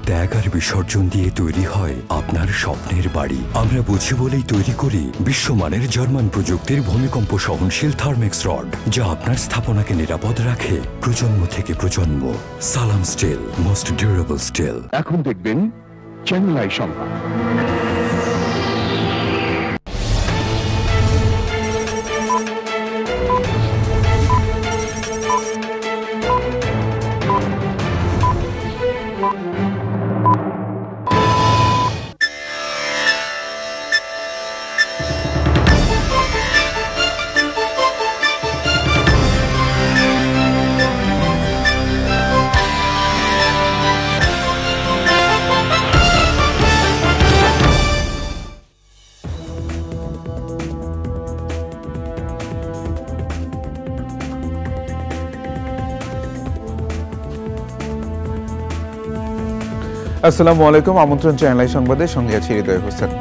ত্যাগ আর বিসর্জন দিয়ে তৈরি হয় আপনার স্বপ্নের বাড়ি। আমরা বুঝি বলেই তৈরি করি বিশ্বমানের জার্মান প্রযুক্তির ভূমিকম্প সহনশীল থার্মেক্স রড, যা আপনার স্থাপনাকে নিরাপদ রাখে প্রজন্ম থেকে প্রজন্ম। সালাম স্টিল, মোস্ট ডিউরেবল স্টিল। এখন দেখবেন চ্যানেল আই সংবাদ। আসসালামু আলাইকুম, আমন্ত্রণ চ্যানেল সংবাদের সঙ্গে আছি হৃদয় হোসেন।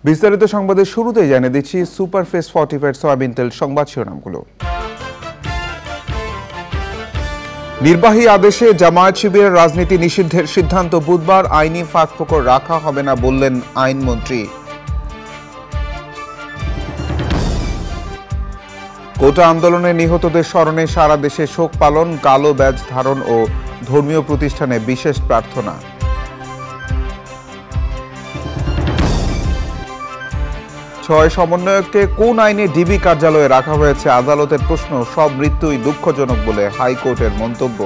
বিস্তারিত সংবাদের শুরুতেই জানিয়ে দিচ্ছি সুপারফেস ফর্টিফাইড সয়াবিন তেল সংবাদ শিরোনামগুলো। নির্বাহী আদেশে জামায়াত শিবিরের রাজনীতি নিষিদ্ধের সিদ্ধান্ত বুধবার, আইনি ফাঁকফোকর রাখা হবে না বললেন আইনমন্ত্রী। কোটা আন্দোলনে নিহতদের স্মরণে সারা দেশে শোক পালন, কালো ব্যাজ ধারণ ও ধর্মীয় প্রতিষ্ঠানে বিশেষ প্রার্থনা। ছয় সমন্বয়ককে কোন আইনে ডিবি কার্যালয়ে রাখা হয়েছে আদালতের প্রশ্ন, সব মৃত্যুই দুঃখজনক বলে হাইকোর্টের মন্তব্য।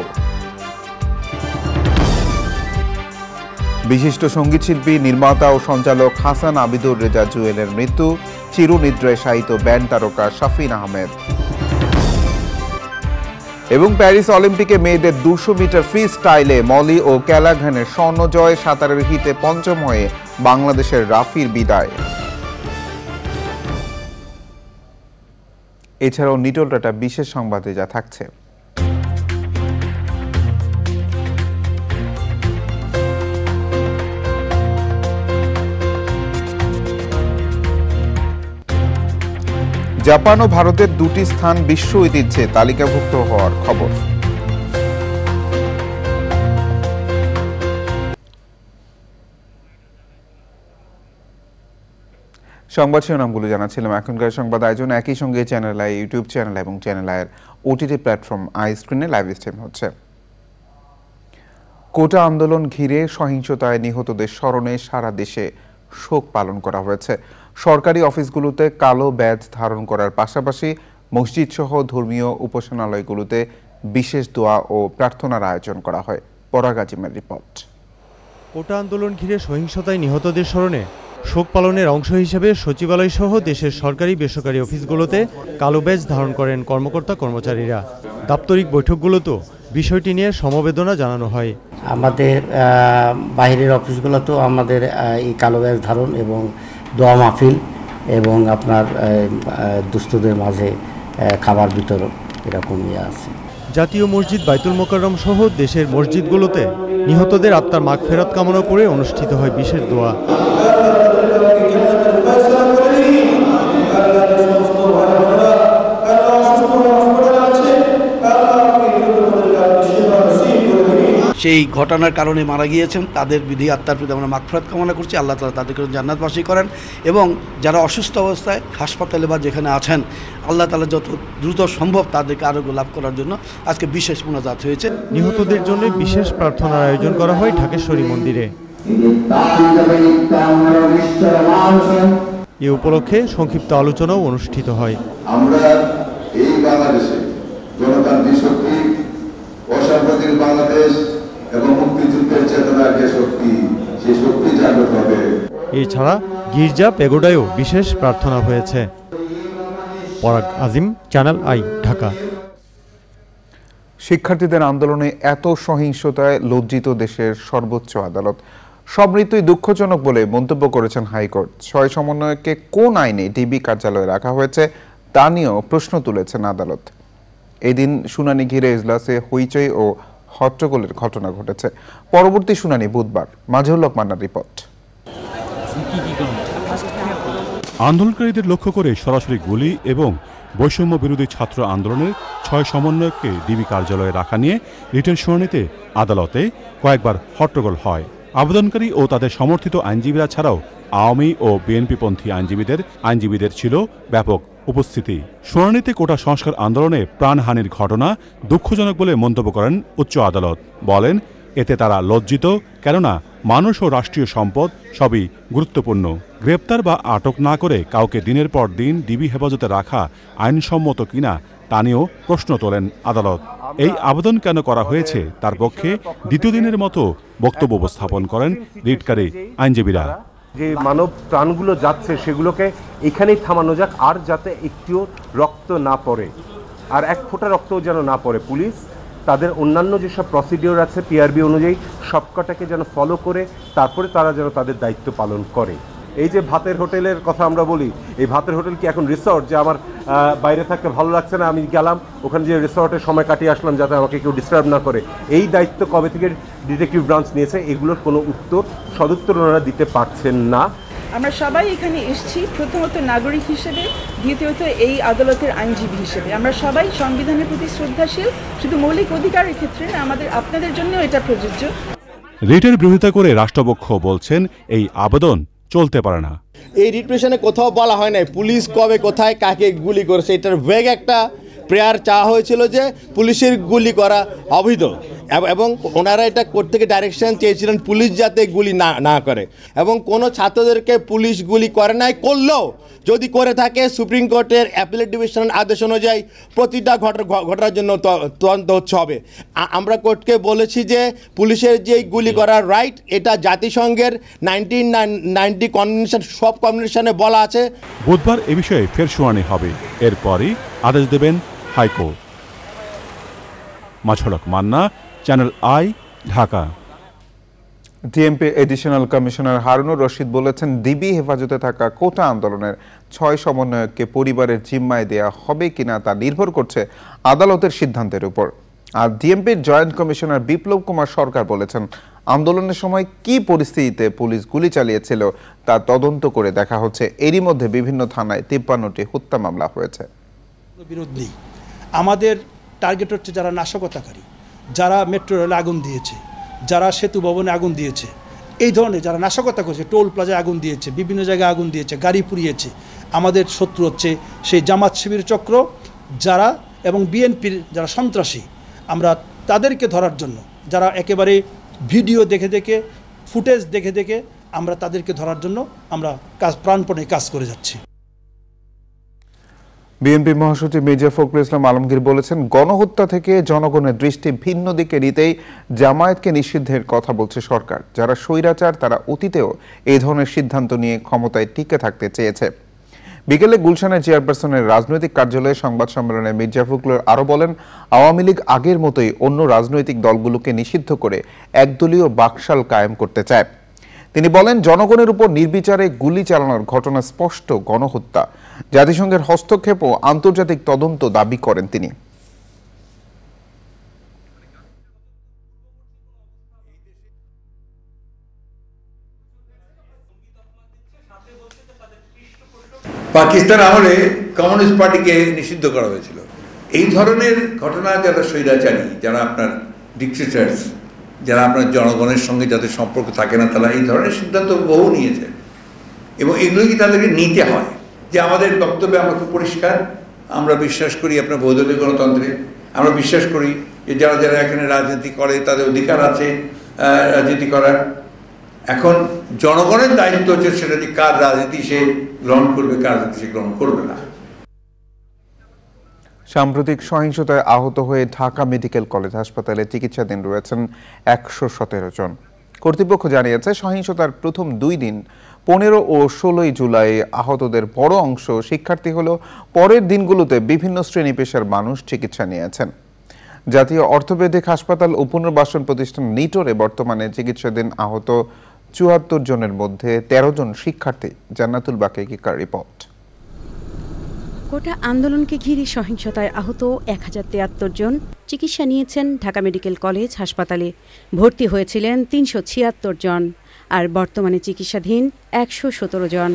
বিশিষ্ট সঙ্গীতশিল্পী, নির্মাতা ও সঞ্চালক হাসান আবিদুর রেজা জুয়েলের মৃত্যু, চিরনিদ্রায় শায়িত ব্যান্ড তারকা শাফিন আহমেদ। এবং প্যারিস অলিম্পিকে মেয়েদের 200 মিটার ফ্রি স্টাইলে মলি ও ক্যালাঘানের স্বর্ণজয়, সাঁতারের হিতে পঞ্চম হয়ে বাংলাদেশের রাফির বিদায়। এছাড়াও নিটল টাটা বিশেষ সংবাদে যা থাকছে। জাপান ও ভারতের দুটি স্থান বিশ্ব ঐতিহ্যে তালিকাভুক্ত হওয়ার খবর। সংবাদ শিরোনামগুলো জানাচ্ছিলাম। এখনকার সংবাদ আয়োজন একই সঙ্গে চ্যানেল আই ইউটিউব চ্যানেল এবং চ্যানেল আইয়ের ওটিটি প্ল্যাটফর্ম আই স্ক্রিনে লাইভ স্ট্রিম হচ্ছে। কোটা আন্দোলন ঘিরে সহিংসতায় নিহতদের স্মরণে সারা দেশে শোক পালন করা হয়েছে। সরকারি অফিসগুলোতে কালো ব্যাজ ধারণ করার পাশাপাশি মসজিদ সহ ধর্মীয় উপাসনালয়গুলোতে বিশেষ দোয়া ও প্রার্থনার আয়োজন করা হয়। পরাগ আজিমের রিপোর্ট। কোটা আন্দোলন ঘিরে সহিংসতায় নিহতদের স্মরণে শোক পালনের অংশ হিসেবে সচিবালয় সহ দেশের সরকারি বেসরকারি অফিসগুলোতে কালো ব্যাজ ধারণ করেন কর্মকর্তা কর্মচারীরা। দাপ্তরিক বৈঠকগুলোতেও বিষয়টি নিয়ে সমবেদনা জানানো হয়। আমাদের বাইরের অফিসগুলোতেও আমাদের এই কালো ব্যাজ ধারণ এবং দোয়া মাহফিল এবং আপনার দুস্থদের মাঝে খাবার বিতরণ এরকম আছে। জাতীয় মসজিদ বাইতুল মোকাররম সহ দেশের মসজিদগুলোতে নিহতদের আত্মার মাগফিরাত কামনা করে অনুষ্ঠিত হয় বিশেষ দোয়া। সেই ঘটনার কারণে মারা গিয়েছেন তাদের বিধি আত্মার প্রতি আমরা মাগফিরাত কামনা করছি। আল্লাহ তাআলা তাদেরকে জান্নাতবাসী করেন এবং যারা অসুস্থ অবস্থায় হাসপাতালে বা যেখানে আছেন আল্লাহ তাআলা যত দ্রুত সম্ভব তাদেরকে আরোগ্য লাভ করার জন্য আজকে বিশেষ মোনাজাত হয়েছে। নিহতদের জন্য বিশেষ প্রার্থনার আয়োজন করা হয় ঢাকেশ্বরী মন্দিরে। এ উপলক্ষে সংক্ষিপ্ত আলোচনাও অনুষ্ঠিত হয়। আমরা এই বাংলাদেশে গণতান্ত্রিক শক্তি, অসাম্প্রদায়িক বাংলাদেশ এবং মুক্তিযুদ্ধের চেতনার যে শক্তি, সেই শক্তি জাগ্রত হবে। এছাড়া গির্জা পেগোডায়ও বিশেষ প্রার্থনা হয়েছে। পরাগ আজিম, চ্যানেল আই, ঢাকা। শিক্ষার্থীদের আন্দোলনে এত সহিংসতায় লজ্জিত দেশের সর্বোচ্চ আদালত। সব মৃত্যুই দুঃখজনক বলে মন্তব্য করেছেন হাইকোর্ট। 6 সমন্বয়ককে কোন আইনে ডিবি কার্যালয়ে রাখা হয়েছে তা নিয়েও প্রশ্ন তুলেছেন আদালত। এদিন শুনানি ঘিরে এজলাসে হইচই ও হট্টগোলের ঘটনা ঘটেছে। পরবর্তী শুনানি বুধবার। মাজহুল হক মান্নার রিপোর্ট। আন্দোলনকারীদের লক্ষ্য করে সরাসরি গুলি এবং বৈষম্য বিরোধী ছাত্র আন্দোলনের 6 সমন্বয়ককে ডিবি কার্যালয়ে রাখা নিয়ে রিটের শুনানিতে আদালতে কয়েকবার হট্টগোল হয়। আবেদনকারী ও তাদের সমর্থিত আইনজীবীরা ছাড়াও আওয়ামী ও বিএনপিপন্থী আইনজীবীদের ছিল ব্যাপক উপস্থিতি। শুনানিতে কোটা সংস্কার আন্দোলনে প্রাণহানির ঘটনা দুঃখজনক বলে মন্তব্য করেন উচ্চ আদালত। বলেন, এতে তারা লজ্জিত, কেননা মানুষ ও রাষ্ট্রীয় সম্পদ সবই গুরুত্বপূর্ণ। গ্রেপ্তার বা আটক না করে কাউকে দিনের পর দিন ডিবি হেফাজতে রাখা আইনসম্মত কিনা তা নিয়েও প্রশ্ন তোলেন আদালত। এই আবেদন কেন করা হয়েছে তার পক্ষে দ্বিতীয় দিনের মতো বক্তব্য উপস্থাপন করেন রিটকারী আইনজীবীরা। যে মানব প্রাণগুলো যাচ্ছে সেগুলোকে এখানেই থামানো যাক, আর যাতে একটিও রক্ত না পড়ে, আর এক ফোঁটা রক্তও যেন না পড়ে। পুলিশ তাদের অন্যান্য যেসব প্রসিডিওর আছে পিআরবি অনুযায়ী সবকটাকে যেন ফলো করে তারপরে তারা যেন তাদের দায়িত্ব পালন করে। এই যে ভাতের হোটেলের কথা আমরা বলি, এই ভাতের হোটেল কি এখন রিসর্ট যে আমার বাইরে থাকতে ভালো লাগছে না, আমি গেলাম ওখানে যে রিসর্টে সময় কাটিয়ে আসলাম যাতে আমাকে কেউ ডিস্টার্ব না করে, এই দায়িত্ব কবে থেকে ডিটেকটিভ ব্রাঞ্চ নিয়েছে? এগুলোর কোনো সদুত্তর ওনারা দিতে পারছেন না। আমরা সবাই এখানে এসেছি প্রথমত নাগরিক হিসেবে, দ্বিতীয়ত এই আদালতের আইনজীবী হিসেবে। আমরা সবাই সংবিধানের প্রতি শ্রদ্ধাশীল, শুধু মৌলিক অধিকারের ক্ষেত্রে না, আপনাদের জন্যও এটা প্রযোজ্য। রিটের বিরোধিতা করে রাষ্ট্রপক্ষ বলছেন এই আবেদন চলতে পারে না। এই রিট পিটিশনে কোথাও বলা হয় নাই পুলিশ কবে কোথায় কাকে গুলি করেছে। এটার ভেগ একটা প্রেয়ার চাওয়া হয়েছিল যে পুলিশের গুলি করা অবৈধ, এবং ওনারা এটা করতে গিয়ে ডাইরেকশন চেয়েছিলেন পুলিশ যাতে গুলি না করে, এবং কোনো ছাত্রদেরকে পুলিশ গুলি করে নাই। করলেও যদি করে থাকে সুপ্রিম কোর্টের অ্যাপিলেট ডিভিশনের আদেশ অনুযায়ী প্রতিটা ঘটনার জন্য তদন্ত হচ্ছে হবে। আমরা কোর্টকে বলেছি যে পুলিশের যে গুলি করার রাইট এটা জাতিসংঘের 1990 কনভেনশন, সব কনভেনশনে বলা আছে। বুধবার এ বিষয়ে ফের শুনানি হবে, এরপরই আদেশ দেবেন high court. Majhul Haque Manna, channel I, Dhaka. DMP additional commissioner Harunur Rashid বলেছেন, ডিবি হেফাজতে থাকা কোটা আন্দোলনের 6 সমন্বয়ককে পরিবারের জিম্মায় দেয়া হবে কিনা তা নির্ভর করছে আদালতের সিদ্ধান্তের উপর। আর ডিএমপির জয়েন্ট কমিশনার বিপ্লব কুমার সরকার বলেছেন, আন্দোলনের সময় কি পরিস্থিতিতে পুলিশ গুলি চালিয়েছিল তা তদন্ত করে দেখা হচ্ছে। এরই মধ্যে বিভিন্ন থানায় 53টি হত্যা মামলা হয়েছে। বিরোধ নেই, আমাদের টার্গেট হচ্ছে যারা নাশকতাকারী, যারা মেট্রো রেলে আগুন দিয়েছে, যারা সেতু ভবনে আগুন দিয়েছে, এই ধরনের যারা নাশকতা করেছে, টোল প্লাজায় আগুন দিয়েছে, বিভিন্ন জায়গায় আগুন দিয়েছে, গাড়ি পুড়িয়েছে, আমাদের শত্রু হচ্ছে সেই জামাত শিবির চক্র যারা, এবং বিএনপির যারা সন্ত্রাসী। আমরা তাদেরকে ধরার জন্য, যারা একেবারে ভিডিও দেখে ফুটেজ দেখে আমরা তাদেরকে ধরার জন্য আমরা প্রাণপণে কাজ করে যাচ্ছি। বিএনপি মহাসচিব মির্জা ফখরুল ইসলাম আলমগীর বলেছেন, গণহত্যা থেকে জনগণের দৃষ্টি ভিন্ন দিকে নিতেই জামায়াতকে নিষিদ্ধের কথা বলছে সরকার। যারা স্বৈরাচার তারা অতীতেও এই ধরনের সিদ্ধান্ত নিয়ে ক্ষমতায় টিকে থাকতে চেয়েছে। বিকেলে গুলশানের চেয়ারপারসনের রাজনৈতিক কার্যালয়ে সংবাদ সম্মেলনে মির্জা ফখরুল আরও বলেন, আওয়ামী লীগ আগের মতোই অন্য রাজনৈতিক দলগুলোকে নিষিদ্ধ করে একদলীয় বাকশাল কায়েম করতে চায়। তিনি বলেন, জনগণের উপর নির্বিচারে গুলি চালানোর ঘটনা স্পষ্ট গণহত্যা। জাতিসংঘের হস্তক্ষেপ ও আন্তর্জাতিক তদন্ত দাবি করেন তিনি। পাকিস্তান আমলে কমিউনিস্ট পার্টিকে নিষিদ্ধ করা হয়েছিল। এই ধরনের ঘটনা যারা স্বৈরাচারী, যারা আপনার ডিক্টেটরস, যারা আপনার জনগণের সঙ্গে যাদের সম্পর্ক থাকে না, তারা এই ধরনের সিদ্ধান্ত বহু নিয়েছে, এবং এগুলো কি তাদেরকে নিতে হয়। যে আমাদের বক্তব্যে আমরা খুব পরিষ্কার, আমরা বিশ্বাস করি আপনার বহুদলীয় গণতন্ত্রে, আমরা বিশ্বাস করি যে যারা যারা এখানে রাজনীতি করে তাদের অধিকার আছে রাজনীতি করার। এখন জনগণের দায়িত্ব হচ্ছে সেটা যে কার রাজনীতি সে গ্রহণ করবে, কার রাজনীতি সে গ্রহণ করবে না। সাম্প্রতিক সহিংসতায় আহত হয়ে ঢাকা মেডিকেল কলেজ হাসপাতালে চিকিৎসাধীন রয়েছেন 117 জন। কর্তৃপক্ষ জানিয়েছে, সহিংসতার প্রথম 2 দিন 15 ও 16 জুলাই আহতদের বড় অংশ শিক্ষার্থী হলেও পরের দিনগুলোতে বিভিন্ন শ্রেণী পেশার মানুষ চিকিৎসা নিয়েছেন। জাতীয় অর্থোপেডিক হাসপাতাল ও পুনর্বাসন প্রতিষ্ঠান নিটোরে বর্তমানে চিকিৎসাধীন আহত 74 জনের মধ্যে 13 জন শিক্ষার্থী। জান্নাতুল বাকিকার রিপোর্ট। কোটা আন্দোলনকে ঘিরে সহিংসতায় আহত 1073 জন চিকিৎসা নিয়েছেন ঢাকা মেডিকেল কলেজ হাসপাতালে। ভর্তি হয়েছিলেন 376 জন, আর বর্তমানে চিকিৎসাধীন 117 জন।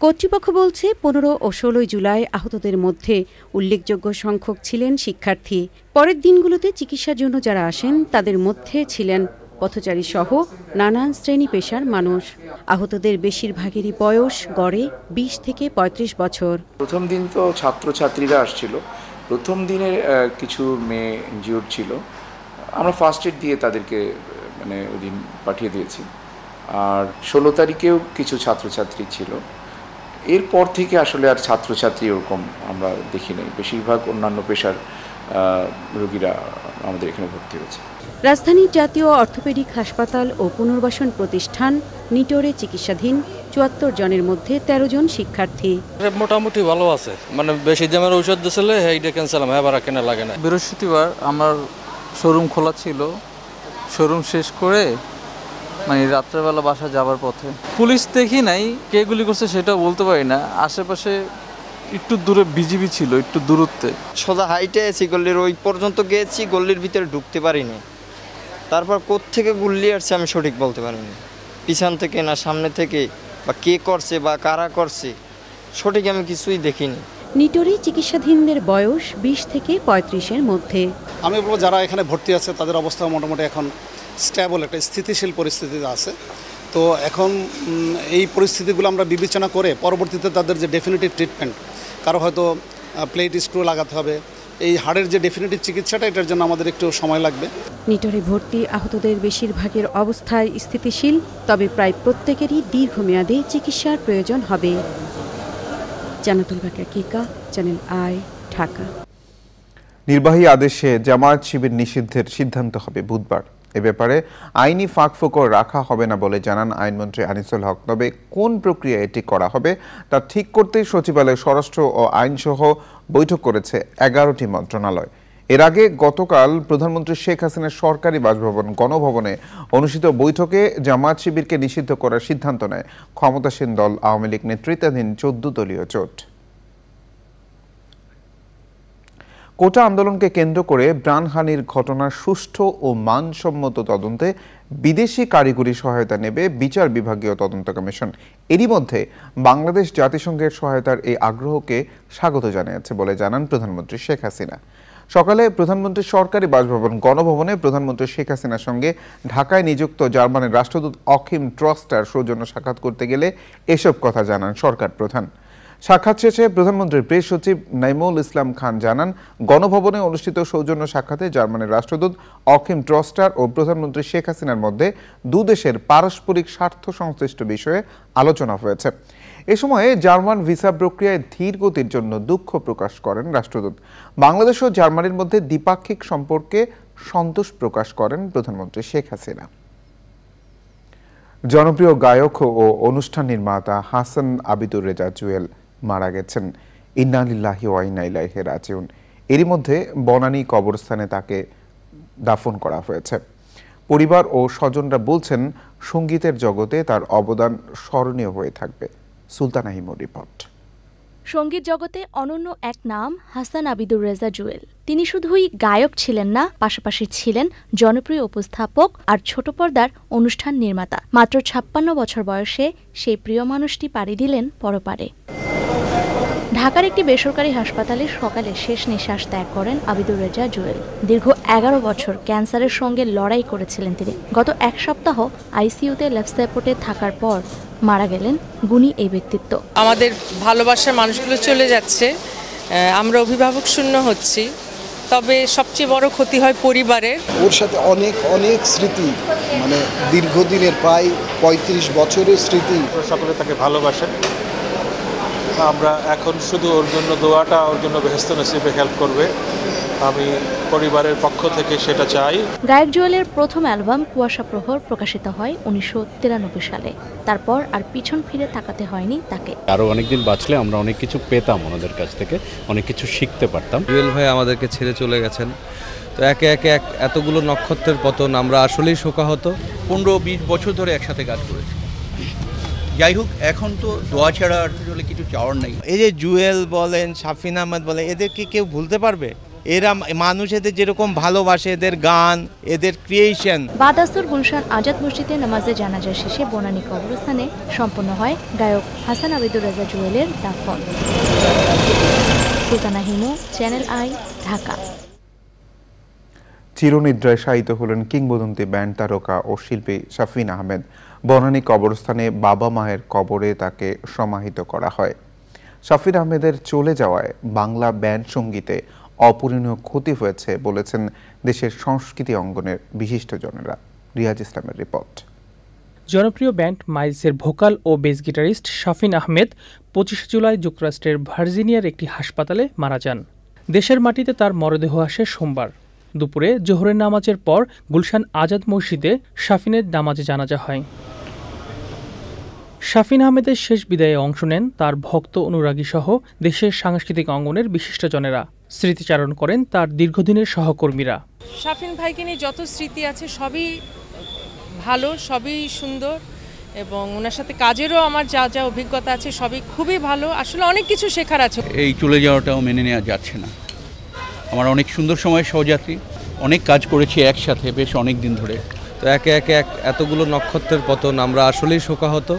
কর্তৃপক্ষ বলছে 15 ও 16 জুলাই আহতদের মধ্যে উল্লেখযোগ্য সংখ্যক ছিলেন শিক্ষার্থী। পরের দিনগুলোতে চিকিৎসার জন্য যারা আসেন তাদের মধ্যে ছিলেন পথচারী সহ নানান শ্রেণী পেশার মানুষ। আহতদের বেশিরভাগেরই বয়স গড়ে 20 থেকে 35 বছর। প্রথম দিন তো ছাত্রছাত্রীরা আসছিল, প্রথম দিনে কিছু মেয়ে ইনজিউর্ড ছিল, আমরা ফার্স্ট এড দিয়ে তাদেরকে ওই দিন পাঠিয়ে দিয়েছি। আর 16 তারিখেও কিছু ছাত্রছাত্রী ছিল। এরপর থেকে আসলে আর ছাত্রছাত্রী ওরকম আমরা দেখি নাই, বেশিরভাগ অন্যান্য পেশার রোগীরা আমাদের এখানে ভর্তি হয়েছে। রাজধানীর জাতীয় অর্থোপেডিক হাসপাতাল ও পুনর্বাসন প্রতিষ্ঠান নিটোরে চিকিৎসাধীন 74 জনের মধ্যে 13 জন শিক্ষার্থী। মোটামুটি ভালো আছে, বেশি দামের ঔষধ দিয়েছিল এইটা ক্যান্সেল এবার কেনা লাগে না। বৃহস্পতিবার আমার শোরুম খোলা ছিল, শোরুম শেষ করে রাত্রেবেলা বাসা যাবার পথে পুলিশ দেখি নাই, কে গুলি করছে সেটা বলতে পারি না। আশেপাশে একটু দূরে বিজিবি ছিল, একটু দূরত্বে। সোজা হাইটে এসি, গল্লির ওই পর্যন্ত গিয়েছি, গল্লির ভিতরে ঢুকতে পারিনি। তারপর কোত্থেকে গুল্লি আসছে আমি সঠিক বলতে পারিনি, পিছন থেকে না সামনে থেকে, বা কে করছে বা কারা করছে সঠিক আমি কিছুই দেখিনি। নিটোরে চিকিৎসাধীনদের বয়স 20 থেকে 35-এর মধ্যে। আমি বলবো যারা এখানে ভর্তি আছে তাদের অবস্থা মোটামুটি এখন স্ট্যাবল, একটা স্থিতিশীল পরিস্থিতিতে আছে। তো এখন এই পরিস্থিতিগুলো আমরা বিবেচনা করে পরবর্তীতে তাদের যে ডেফিনিটিভ ট্রিটমেন্ট, কারো হয়তো প্লেট স্ক্রু লাগাতে হবে, এই হাড়ের যে ডেফিনিটিভ চিকিৎসাটা, এটার জন্য আমাদের একটু সময় লাগবে। নিটোরে ভর্তি আহতদের বেশিরভাগের অবস্থায় স্থিতিশীল, তবে প্রায় প্রত্যেকেরই দীর্ঘমেয়াদী চিকিৎসার প্রয়োজন হবে। জান্নাতুল বাকিয়া কিকা, চ্যানেল আই, ঢাকা। নির্বাহী আদেশে জামায়াত শিবির নিষিদ্ধের সিদ্ধান্ত হবে বুধবার। এ ব্যাপারে আইনি ফাঁকফোকর রাখা হবে না বলে জানান আইনমন্ত্রী আনিসুল হক। তবে কোন প্রক্রিয়া এটি করা হবে তা ঠিক করতেই সচিবালয় স্বরাষ্ট্র ও আইনসহ বৈঠক করেছে 11টি মন্ত্রণালয়। এর আগে গতকাল প্রধানমন্ত্রী শেখ হাসিনার সরকারি বাসভবন গণভবনে অনুষ্ঠিত বৈঠকে জামায়াত শিবিরকে নিষিদ্ধ করার সিদ্ধান্ত নেয় ক্ষমতাসীন দল আওয়ামী লীগ নেতৃত্বাধীন 14 দলীয় জোট। কোটা আন্দোলনকে কেন্দ্র করে প্রাণহানির ঘটনার সুষ্ঠু ও মানসম্মত তদন্তে বিদেশি কারিগরি সহায়তা নেবে বিচার বিভাগীয় তদন্ত কমিশন। এরই মধ্যে বাংলাদেশ জাতিসংঘের সহায়তার এই আগ্রহকে স্বাগত জানিয়েছে বলে জানান প্রধানমন্ত্রী শেখ হাসিনা। সকালে প্রধানমন্ত্রীর সরকারি বাসভবন গণভবনে প্রধানমন্ত্রী শেখ হাসিনার সঙ্গে ঢাকায় নিযুক্ত জার্মানির রাষ্ট্রদূত অখিম ট্রস্টার সৌজন্য সাক্ষাৎ করতে গেলে এসব কথা জানান সরকার প্রধান। সাক্ষাৎ শেষে প্রধানমন্ত্রীর প্রেস সচিব নাইমুল ইসলাম খান জানান, গণভবনে অনুষ্ঠিত সৌজন্য সাক্ষাতে জার্মানির রাষ্ট্রদূত অখিম ট্রস্টার ও প্রধানমন্ত্রী শেখ হাসিনার মধ্যে দুদেশের পারস্পরিক স্বার্থ সংশ্লিষ্ট বিষয়ে আলোচনা হয়েছে। এ সময়ে জার্মান ভিসা প্রক্রিয়ায় ধীর গতির জন্য দুঃখ প্রকাশ করেন রাষ্ট্রদূত। বাংলাদেশ ও জার্মানির মধ্যে দ্বিপাক্ষিক সম্পর্কে সন্তোষ প্রকাশ করেন প্রধানমন্ত্রী শেখ হাসিনা। জনপ্রিয় গায়ক ও অনুষ্ঠান নির্মাতা হাসান আবিদুর রেজা জুয়েল মারা গেছেন। ইন্না লিল্লাহি ওয়া ইন্না ইলাইহি রাজিউন। এরই মধ্যে বনানী কবরস্থানে তাকে দাফন করা হয়েছে। পরিবার ও স্বজনরা বলছেন, সঙ্গীতের জগতে তার অবদান স্মরণীয় হয়ে থাকবে। সুলতানা হিমুর রিপোর্ট। সঙ্গীত জগতে অনন্য এক নাম হাসান আবিদুর রেজা জুয়েল। তিনি শুধুই গায়ক ছিলেন না, পাশাপাশি ছিলেন জনপ্রিয় উপস্থাপক আর ছোট পর্দার অনুষ্ঠান নির্মাতা। মাত্র 56 বছর বয়সে সেই প্রিয় মানুষটি পাড়ি দিলেন পরপারে। ঢাকার একটি বেসরকারি হাসপাতালে সকালে শেষ নিঃশ্বাস ত্যাগ করেন আবিদুর রেজা জুয়েল। দীর্ঘ 11 বছর ক্যান্সারের সঙ্গে লড়াই করেছিলেন তিনি। গত এক সপ্তাহ আইসিইউতে লাইফ সাপোর্টে থাকার পর মারা গেলেন গুণী এই ব্যক্তিত্ব। আমাদের ভালোবাসার মানুষগুলো চলে যাচ্ছে, আমরা অভিভাবক শূন্য হচ্ছি, তবে সবচেয়ে বড় ক্ষতি হয় পরিবারের। ওর সাথে অনেক অনেক স্মৃতি, দীর্ঘদিনের প্রায় 35 বছরের স্মৃতি। সকলে তাকে ভালোবাসেন। আমরা এখন শুধু ওর জন্য দোয়াটা, ওর জন্য বেহেশত নসিবে হেল্প করবে, আমি পরিবারের পক্ষ থেকে সেটা চাই। গায়ক জুয়েলের প্রথম অ্যালবাম কুয়াশা প্রহর প্রকাশিত হয় 1993 সালে। তারপর আর পিছন ফিরে তাকাতে হয়নি তাকে। আরও অনেকদিন বাঁচলে আমরা অনেক কিছু পেতাম, ওনাদের কাছ থেকে অনেক কিছু শিখতে পারতাম। জুয়েল ভাই আমাদেরকে ছেড়ে চলে গেছেন, তো একে একে এতগুলো নক্ষত্রের পতন, আমরা আসলেই শোকাহত। 15-20 বছর ধরে একসাথে কাজ করেছি, যাই হোক, এখন তো দোয়া ছাড়া আসলে কিছু চাওয়ার নেই। এই যে জুয়েল বলেন, শাফিন আহমেদ বলেন, এদেরকে কেউ ভুলতে পারবে? এরা মানুষ এদের যেরকম ভালোবাসে, এদের গান, এদের ক্রিয়েশন। বাদাসুর গুলশান আজাদ মসজিদে নামাজে জানাজা শেষে বনানী কবরস্থানে সম্পন্ন হয় গায়ক হাসান আবিদুর রেজা জুয়েলের দাফন। Sultana Himu, channel I, Dhaka. চিরনিদ্রায় শায়িত হলেন কিংবদন্তি ব্যান্ড তারকা ও শিল্পী শাফিন আহমেদ। বনানী কবরস্থানে বাবা মায়ের কবরে তাকে সমাহিত করা হয়। শাফিন আহমেদের চলে যাওয়ায় বাংলা ব্যান্ড সঙ্গীতে অপূরণীয় ক্ষতি হয়েছে বলেছেন দেশের সংস্কৃতি অঙ্গনের বিশিষ্টজনেরা। রিয়াজ ইসলামের রিপোর্ট। জনপ্রিয় ব্যান্ড মাইলসের ভোকাল ও বেস গিটারিস্ট শাফিন আহমেদ 25 জুলাই যুক্তরাষ্ট্রের ভার্জিনিয়ার একটি হাসপাতালে মারা যান। দেশের মাটিতে তার মরদেহ আসে সোমবার দুপুরে জোহরের নামাজের পর গুলশান আজাদ মসজিদে শাফিনের নামাজে জানাজা হয়। শাফিন আহমেদের শেষ বিদায়ে অংশ নেন তার ভক্ত অনুরাগী সহ দেশের সাংস্কৃতিক অঙ্গনের বিশিষ্টজনেরা। স্মৃতিচারণ করেন তার দীর্ঘদিনের সহকর্মীরা। শাফিন ভাইকে নিয়ে যত স্মৃতি আছে সবই ভালো, সবই সুন্দর, এবং ওনার সাথে কাজেরও আমার যা যা অভিজ্ঞতা আছে সবই খুবই ভালো। আসলে অনেক কিছু শেখার আছে। এই চলে যাওয়াটাও মেনে নেওয়া যাচ্ছে না। আমার অনেক সুন্দর সময় সহযাত্রী, অনেক কাজ করেছি একসাথে বেশ অনেক দিন ধরে। তো একে একে এতগুলো নক্ষত্রের পতন, আমরা আসলেই শোকাহত।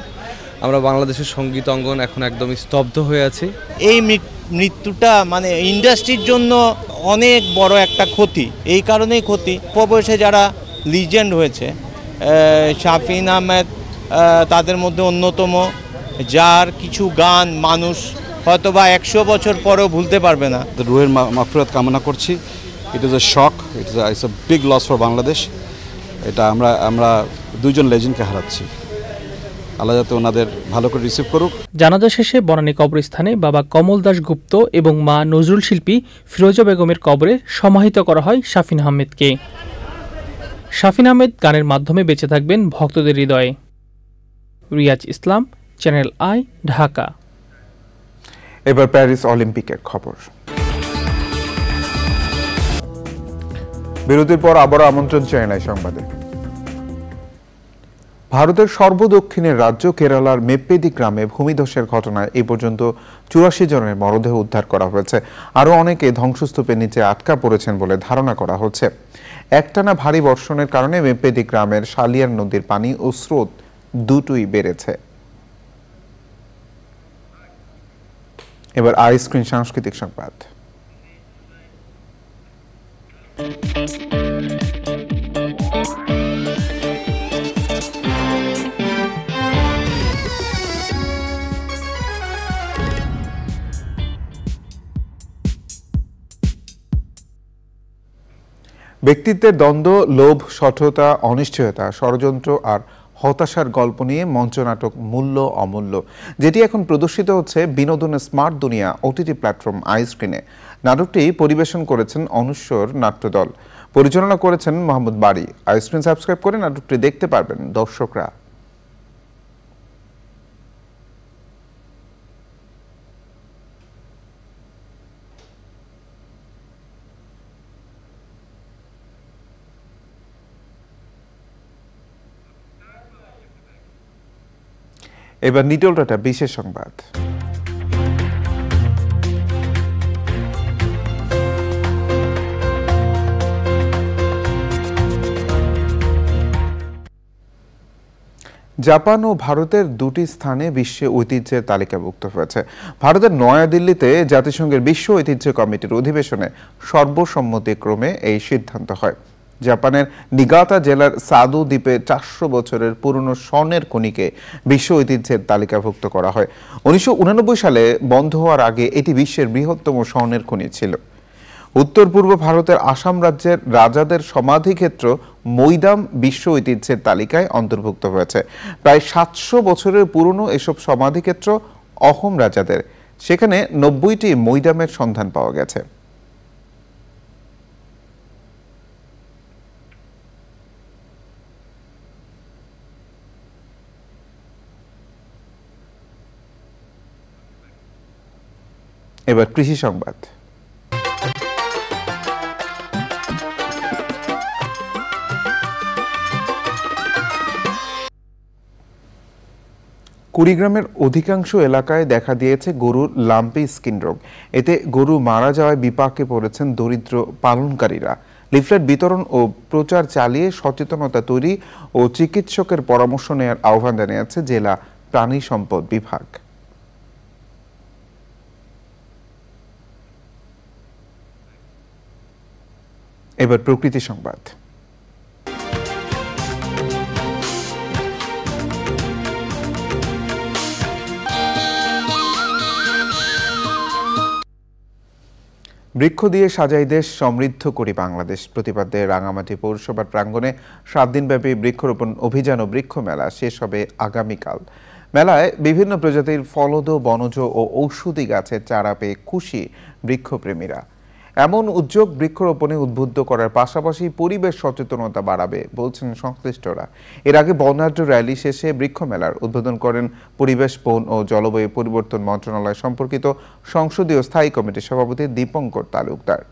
আমরা বাংলাদেশের সঙ্গীত অঙ্গন এখন একদম স্তব্ধ হয়ে আছি। এই মৃত্যুটা মানে ইন্ডাস্ট্রির জন্য অনেক বড় একটা ক্ষতি। এই কারণেই ক্ষতি, বয়সে যারা লিজেন্ড হয়েছে, শাফিন আহমেদ তাদের মধ্যে অন্যতম, যার কিছু গান মানুষ হয়তোবা 100 বছর পরেও ভুলতে পারবে না। রুহের মাগফিরাত কামনা করছি। It is a shock, it's a big loss for Bangladesh. এটা আমরা দুইজন লেজেন্ডকে হারাচ্ছি। আল্লাহ যাতে ওনাদের ভালো করে রিসিভ করুক। জানাজা শেষে বনানী কবরস্থানে বাবা কমল দাস গুপ্ত এবং মা নজরুল শিল্পী ফিরোজা বেগমের কবরে সমাহিত করা হয় শাফিন আহমেদকে। শাফিন আহমেদ গানের মাধ্যমে বেঁচে থাকবেন ভক্তদের হৃদয়ে। রিয়াজ ইসলাম, চ্যানেল আই, ঢাকা। এবার প্যারিস অলিম্পিকের খবর। বিরতির পর আবারও আমন্ত্রণ চ্যানেল সংবাদে। ভারতের সর্বদক্ষিণের রাজ্য কেরালার মেপ্পেদি গ্রামে ভূমিধসের ঘটনায় এই পর্যন্ত 84 জনের মরদেহ উদ্ধার করা হয়েছে। আরও অনেকে ধ্বংসস্তূপের নিচে আটকা পড়েছেন বলে ধারণা করা হচ্ছে। একটানা ভারী বর্ষণের কারণে মেপ্পেদি গ্রামের শালিয়ার নদীর পানি ও স্রোত দুটোই বেড়েছে। এবার আইস্ক্রিন সাংস্কৃতিক সংবাদ। ব্যক্তিত্বের দ্বন্দ্ব, লোভ, সঠতা, অনিশ্চয়তা, ষড়যন্ত্র আর হতাশার গল্প নিয়ে মঞ্চনাটক মূল্য অমূল্য, যেটি এখন প্রদর্শিত হচ্ছে বিনোদনের স্মার্ট দুনিয়া ওটিটি প্ল্যাটফর্ম আইস্ক্রিনে। নাটকটি পরিবেশন করেছেন অনুস্বর নাট্যদল, পরিচালনা করেছেন মোহাম্মদ বারী। আইস্ক্রিন সাবস্ক্রাইব করে নাটকটি দেখতে পারবেন দর্শকরা। এবার নিটল টাটা বিশেষ সংবাদ। জাপান ও ভারতের দুটি স্থানে বিশ্ব ঐতিহ্যের তালিকাভুক্ত হয়েছে। ভারতের নয়াদিল্লিতে জাতিসংঘের বিশ্ব ঐতিহ্য কমিটির অধিবেশনে সর্বসম্মতিক্রমে এই সিদ্ধান্ত হয়। জাপানের নিগাতা জেলার সাদু দ্বীপে 400 বছরের পুরনো স্বর্ণের খনিকে বিশ্ব ঐতিহ্যের তালিকাভুক্ত করা হয়। 1989 সালে বন্ধ হওয়ার আগে এটি বিশ্বের বৃহত্তম স্বর্ণের খনি ছিল। উত্তর পূর্ব ভারতের আসাম রাজ্যের রাজাদের সমাধিক্ষেত্র মৈদাম বিশ্ব ঐতিহ্যের তালিকায় অন্তর্ভুক্ত হয়েছে। প্রায় 700 বছরের পুরনো এসব সমাধিক্ষেত্র অহোম রাজাদের। সেখানে 90টি মৈদামের সন্ধান পাওয়া গেছে। এবার কৃষি সংবাদ। কুড়িগ্রামের অধিকাংশ এলাকায় দেখা দিয়েছে গরুর লাম্পি স্কিন রোগ। এতে গরু মারা যাওয়ায় বিপাকে পড়েছেন দরিদ্র পালনকারীরা। লিফলেট বিতরণ ও প্রচার চালিয়ে সচেতনতা তৈরি ও চিকিৎসকের পরামর্শ নেওয়ার আহ্বান জানিয়েছে জেলা প্রাণী সম্পদ বিভাগ। এবার প্রকৃতি সংবাদ। বৃক্ষ দিয়ে সাজাই দেশ, সমৃদ্ধ করি বাংলাদেশ প্রতিপাদ্যে রাঙামাটি পৌরসভার প্রাঙ্গণে 7 দিনব্যাপী বৃক্ষরোপণ অভিযান ও বৃক্ষ মেলা শেষ হবে আগামীকাল। মেলায় বিভিন্ন প্রজাতির ফলদ, বনজ ও ঔষধি গাছের চারা পেয়ে খুশি বৃক্ষপ্রেমীরা। এমন উদ্যোগ বৃক্ষরোপণে উদ্বুদ্ধ করার পাশাপাশি পরিবেশ সচেতনতা বাড়াবে বলছেন সংশ্লিষ্টরা। এর আগে বর্ণাঢ্য র্যালি শেষে বৃক্ষ মেলার উদ্বোধন করেন পরিবেশ, বন ও জলবায়ু পরিবর্তন মন্ত্রণালয় সম্পর্কিত সংসদীয় স্থায়ী কমিটির সভাপতি দীপঙ্কর তালুকদার।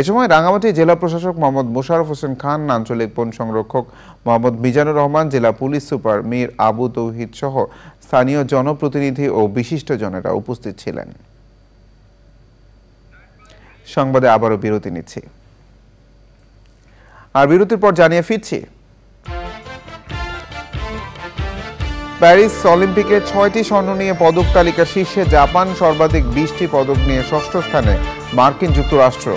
এ সময় রাঙামাটি জেলা প্রশাসক মোহাম্মদ মোশাররফ হোসেন খান, আঞ্চলিক বন সংরক্ষক মোহাম্মদ মিজানুর রহমান, জেলা পুলিশ সুপার মীর আবু তৌহিদ সহ স্থানীয় জনপ্রতিনিধি ও বিশিষ্টজনেরা উপস্থিত ছিলেন। সংবাদে আবারও বিরতি নিচ্ছি, আর বিরতির পর জানিয়ে ফিরছি। প্যারিস অলিম্পিকে 6টি স্বর্ণ নিয়ে পদক তালিকার শীর্ষে জাপান, সর্বাধিক 20টি পদক নিয়ে ষষ্ঠ স্থানে মার্কিন যুক্তরাষ্ট্র।